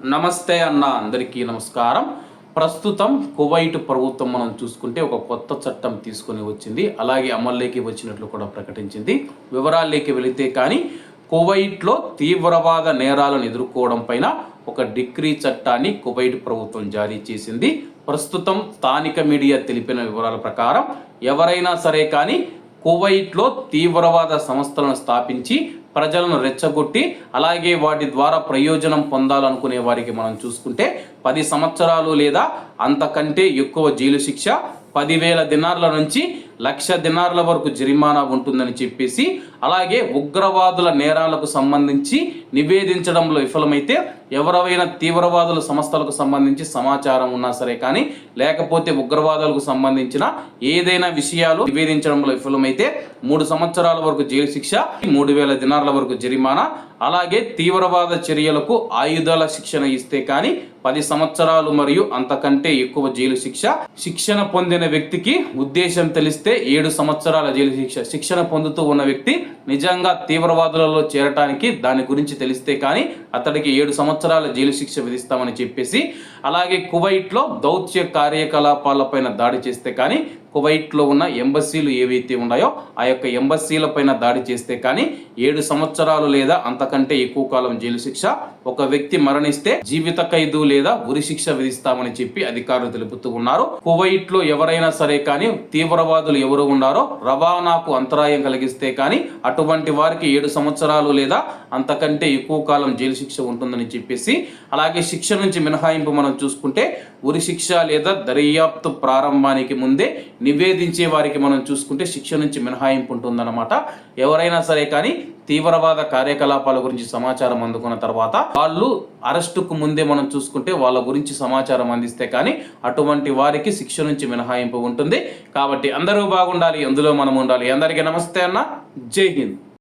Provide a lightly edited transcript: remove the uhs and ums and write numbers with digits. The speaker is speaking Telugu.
నమస్తే అన్న అందరికీ నమస్కారం. ప్రస్తుతం కువైట్ ప్రభుత్వం మనం చూసుకుంటే ఒక కొత్త చట్టం తీసుకొని వచ్చింది. అలాగే అమల్లోకి వచ్చినట్లు కూడా ప్రకటించింది. వివరాల్లోకి వెళితే కానీ కువైట్లో తీవ్రవాద నేరాలను ఎదుర్కోవడం పైన ఒక డిక్రీ చట్టాన్ని కువైట్ ప్రభుత్వం జారీ చేసింది. ప్రస్తుతం స్థానిక మీడియా తెలిపిన వివరాల ప్రకారం ఎవరైనా సరే కానీ కువైట్లో తీవ్రవాద సంస్థలను స్థాపించి ప్రజలను రెచ్చగొట్టి అలాగే వాటి ద్వారా ప్రయోజనం పొందాలనుకునే వారికి మనం చూసుకుంటే 10 సంవత్సరాలు లేదా అంతకంటే ఎక్కువ జైలు శిక్ష, 10,000 దినార్ల నుంచి 1,00,000 దినార్ల వరకు జరిమానా ఉంటుందని చెప్పేసి, అలాగే ఉగ్రవాదుల నేరాలకు సంబంధించి నివేదించడంలో విఫలమైతే ఎవరైనా తీవ్రవాదుల సంస్థలకు సంబంధించి సమాచారం ఉన్నా సరే కానీ, లేకపోతే ఉగ్రవాదులకు సంబంధించిన ఏదైనా విషయాలు నివేదించడంలో విఫలమైతే 3 సంవత్సరాల వరకు జైలు శిక్ష, 3,000 దినార్ల వరకు జరిమానా, అలాగే తీవ్రవాద చర్యలకు ఆయుధాల శిక్షణ ఇస్తే కానీ 10 సంవత్సరాలు మరియు అంతకంటే ఎక్కువ జైలు శిక్ష. శిక్షణ పొందిన వ్యక్తికి ఉద్దేశం తెలిస్తే 7 సంవత్సరాల జైలు శిక్ష. శిక్షణ పొందుతూ ఉన్న వ్యక్తి నిజంగా తీవ్రవాదులలో చేరటానికి దాని గురించి తెలిస్తే కానీ అతడికి 7 సంవత్సరాల జైలు శిక్ష విధిస్తామని చెప్పేసి, అలాగే కువైట్లో దౌత్య కార్యకలాపాలపైన దాడి చేస్తే కానీ, కువైట్లో ఉన్న ఎంబసీలు ఏవైతే ఉన్నాయో ఆ యొక్క ఎంబసీల పైన దాడి చేస్తే కానీ 7 సంవత్సరాలు లేదా అంతకంటే ఎక్కువ కాలం జైలు శిక్ష. ఒక వ్యక్తి మరణిస్తే జీవిత ఖైదు లేదా ఉరి శిక్ష విధిస్తామని చెప్పి అధికారులు తెలుపుతూ ఉన్నారు. కువైట్లో ఎవరైనా సరే కానీ తీవ్రవాదులు ఎవరు ఉన్నారో రవాణాకు అంతరాయం కలిగిస్తే కానీ అటువంటి వారికి 7 సంవత్సరాలు లేదా అంతకంటే ఎక్కువ కాలం జైలు శిక్ష ఉంటుందని చెప్పేసి, అలాగే శిక్ష నుంచి మినహాయింపు మనం చూసుకుంటే ఉరి శిక్ష లేదా దర్యాప్తు ప్రారంభానికి ముందే నివేదించే వారికి మనం చూసుకుంటే శిక్ష నుంచి మినహాయింపు ఉంటుందన్నమాట. ఎవరైనా సరే కానీ తీవ్రవాద కార్యకలాపాల గురించి సమాచారం అందుకున్న తర్వాత వాళ్ళు అరెస్టుకు ముందే మనం చూసుకుంటే వాళ్ళ గురించి సమాచారం అందిస్తే కానీ అటువంటి వారికి శిక్ష నుంచి మినహాయింపు ఉంటుంది. కాబట్టి అందరూ బాగుండాలి, అందులో మనం ఉండాలి. అందరికీ నమస్తే అన్న, జై హింద్.